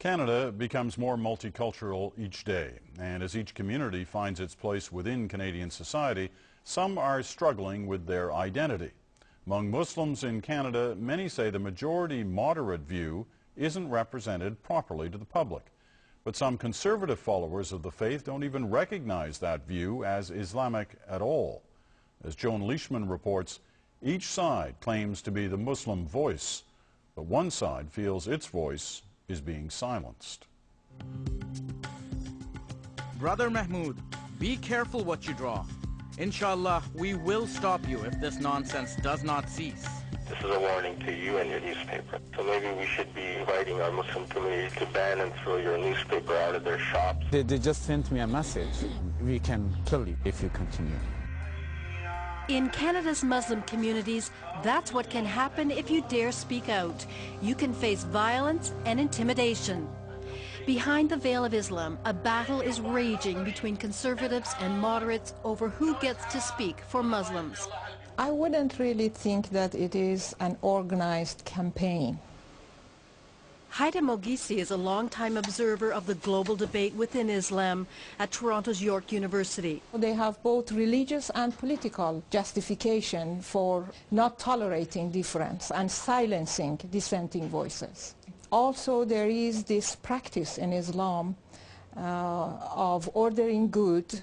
Canada becomes more multicultural each day, and as each community finds its place within Canadian society, some are struggling with their identity. Among Muslims in Canada, many say the majority moderate view isn't represented properly to the public. But some conservative followers of the faith don't even recognize that view as Islamic at all. As Joan Leishman reports, each side claims to be the Muslim voice, but one side feels its voice is being silenced. Brother Mahmoud, be careful what you draw. Inshallah, we will stop you if this nonsense does not cease. This is a warning to you and your newspaper. So maybe we should be inviting our Muslim community to ban and throw your newspaper out of their shops. They just sent me a message. We can kill you if you continue. In Canada's Muslim communities, that's what can happen if you dare speak out. You can face violence and intimidation. Behind the veil of Islam, a battle is raging between conservatives and moderates over who gets to speak for Muslims. I wouldn't really think that it is an organized campaign. Haida Mogisi is a longtime observer of the global debate within Islam at Toronto's York University. They have both religious and political justification for not tolerating difference and silencing dissenting voices. Also, there is this practice in Islam of ordering good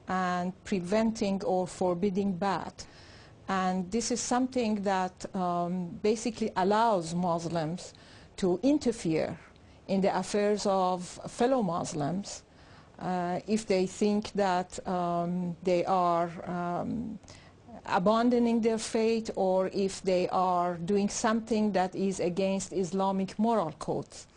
and preventing or forbidding bad. And this is something that basically allows Muslims to interfere in the affairs of fellow Muslims if they think that they are abandoning their faith or if they are doing something that is against Islamic moral codes.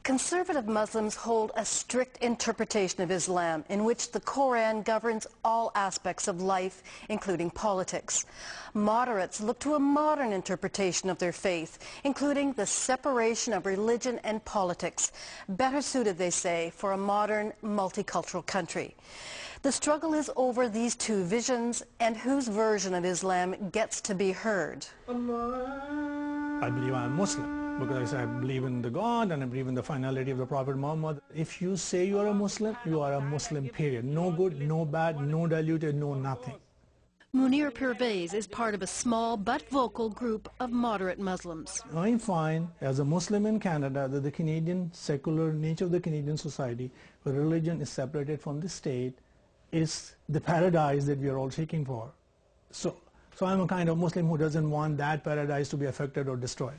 Conservative Muslims hold a strict interpretation of Islam in which the Quran governs all aspects of life, including politics. Moderates look to a modern interpretation of their faith, including the separation of religion and politics, better suited, they say, for a modern, multicultural country. The struggle is over these two visions and whose version of Islam gets to be heard. I believe I'm Muslim because I believe in the God and I believe in the finality of the Prophet Muhammad. If you say you are a Muslim, period. No good, no bad, no diluted, no nothing. Munir Pervez is part of a small but vocal group of moderate Muslims. I find as a Muslim in Canada that the Canadian secular nature of the Canadian society, where religion is separated from the state, is the paradise that we are all seeking for. So I'm a kind of Muslim who doesn't want that paradise to be affected or destroyed.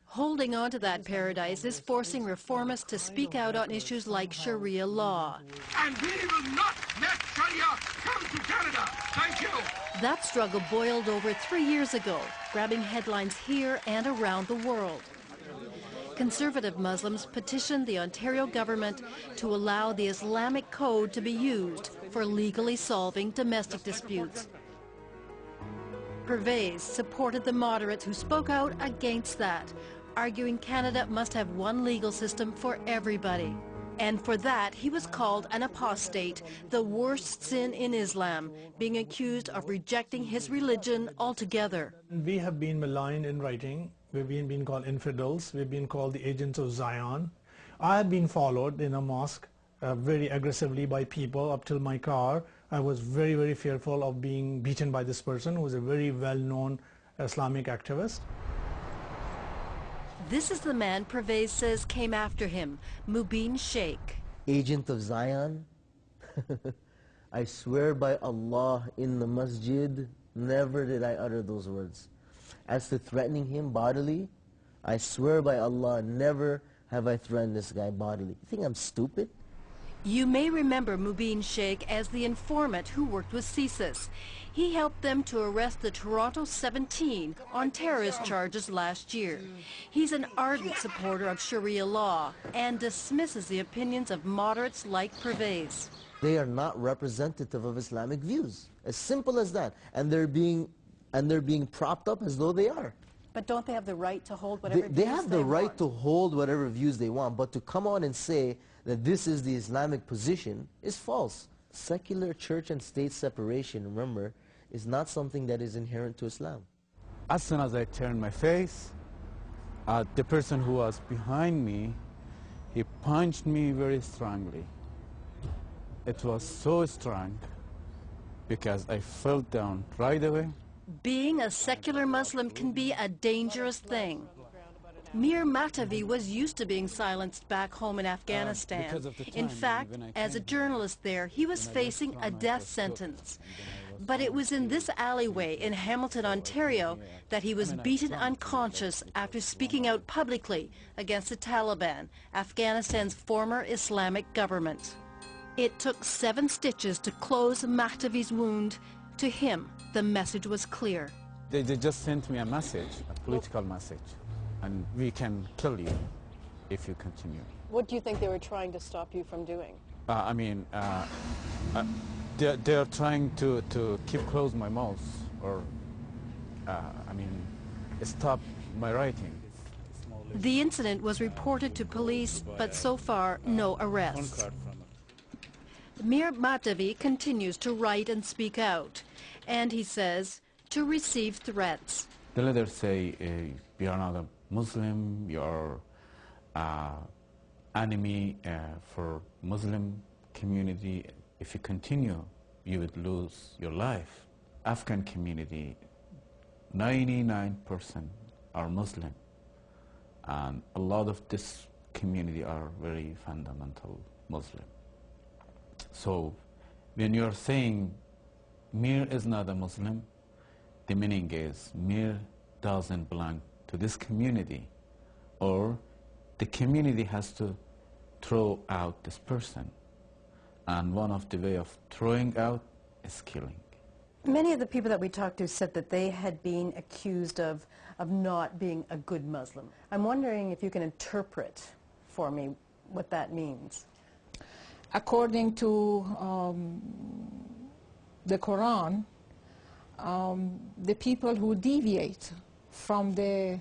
Holding on to that paradise is forcing reformists to speak out on issues like Sharia law. And we will not let Sharia come to Canada. Thank you. That struggle boiled over 3 years ago, grabbing headlines here and around the world. Conservative Muslims petitioned the Ontario government to allow the Islamic code to be used for legally solving domestic disputes. Pervez supported the moderates who spoke out against that, arguing Canada must have one legal system for everybody. And for that, he was called an apostate, the worst sin in Islam, being accused of rejecting his religion altogether. We have been maligned in writing. We've been called infidels. We've been called the agents of Zion. I have been followed in a mosque very aggressively by people up till my car. I was very, very fearful of being beaten by this person who was a very well-known Islamic activist. This is the man Pervez says came after him, Mubin Sheikh. Agent of Zion? I swear by Allah in the masjid, never did I utter those words. As to threatening him bodily, I swear by Allah, never have I threatened this guy bodily. You think I'm stupid? You may remember Mubin Sheikh as the informant who worked with CSIS. He helped them to arrest the Toronto 17 on terrorist charges last year. He's an ardent supporter of Sharia law and dismisses the opinions of moderates like Pervez. They are not representative of Islamic views. As simple as that. And they're being propped up as though they are. But don't they have the right to hold whatever views they have the right want? to hold whatever views they want, but to come on and say that this is the Islamic position is false. Secular church and state separation, remember, is not something that is inherent to Islam. As soon as I turned my face, the person who was behind me, He punched me very strongly. It was so strong because I fell down right away. Being a secular Muslim can be a dangerous thing. Mir Matavi was used to being silenced back home in Afghanistan. In fact, as a journalist there, he was facing a death sentence. But it was in this alleyway in Hamilton, Ontario, that he was beaten unconscious after speaking out publicly against the Taliban, Afghanistan's former Islamic government. It took 7 stitches to close Mahtavi's wound. To him, the message was clear. They just sent me a message, a political message, and we can kill you if you continue. What do you think they were trying to stop you from doing? They're trying to keep closed my mouth, or stop my writing. The incident was reported to police, but so far, no arrests. Mir Matavi continues to write and speak out, and he says to receive threats. The letters say, you are not a Muslim, you are enemy for Muslim community. If you continue, you would lose your life. Afghan community, 99% are Muslim, and a lot of this community are very fundamental Muslim. So when you're saying Mir is not a Muslim, the meaning is Mir doesn't belong to this community, or the community has to throw out this person. And one of the way of throwing out is killing. Many of the people that we talked to said that they had been accused of not being a good Muslim. I'm wondering if you can interpret for me what that means. According to the Quran, the people who deviate from the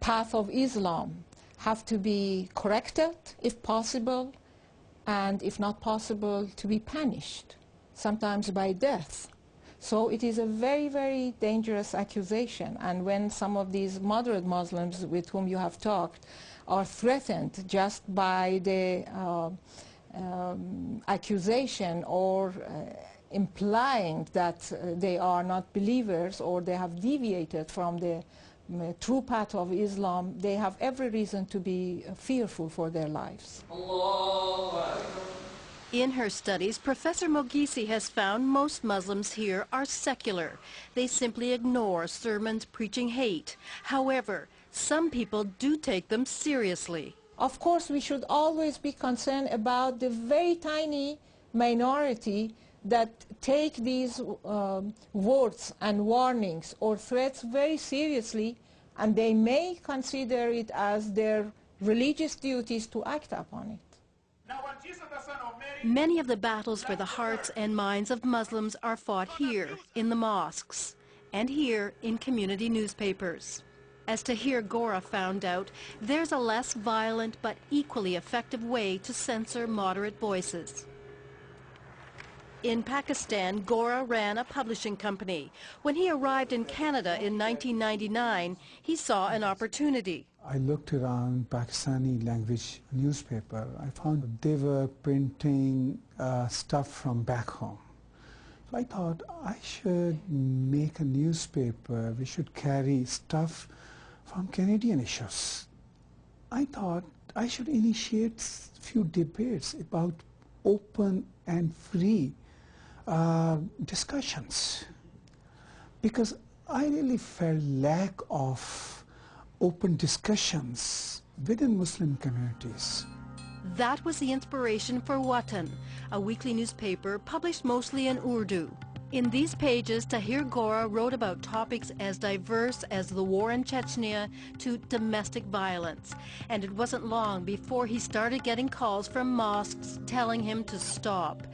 path of Islam have to be corrected, if possible, and if not possible, to be punished, sometimes by death. So it is a very, very dangerous accusation. And when some of these moderate Muslims with whom you have talked are threatened just by the accusation or implying that they are not believers or they have deviated from the true path of Islam, they have every reason to be fearful for their lives. In her studies, Professor Mogisi has found most Muslims here are secular. They simply ignore sermons preaching hate. However, some people do take them seriously. Of course, we should always be concerned about the very tiny minority that take these words and warnings or threats very seriously, and they may consider it as their religious duties to act upon it. Many of the battles for the hearts and minds of Muslims are fought here, in the mosques, and here in community newspapers. As Tahir Gora found out, there's a less violent but equally effective way to censor moderate voices. In Pakistan, Gora ran a publishing company. When he arrived in Canada in 1999, he saw an opportunity. I looked around Pakistani language newspaper. I found they were printing stuff from back home. So I thought I should make a newspaper. We should carry stuff from Canadian issues. I thought I should initiate a few debates about open and free discussions, because I really felt lack of open discussions within Muslim communities. That was the inspiration for Watan, a weekly newspaper published mostly in Urdu. In these pages, Tahir Gora wrote about topics as diverse as the war in Chechnya to domestic violence. And it wasn't long before he started getting calls from mosques telling him to stop.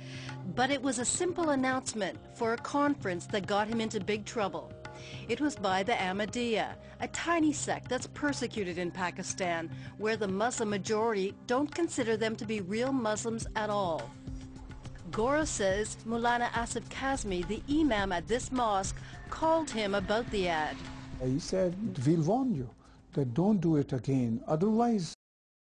But it was a simple announcement for a conference that got him into big trouble. It was by the Ahmadiyya, a tiny sect that's persecuted in Pakistan, where the Muslim majority don't consider them to be real Muslims at all. Gora says Maulana Asif Kazmi, the imam at this mosque, called him about the ad. He said, we'll warn you that don't do it again, otherwise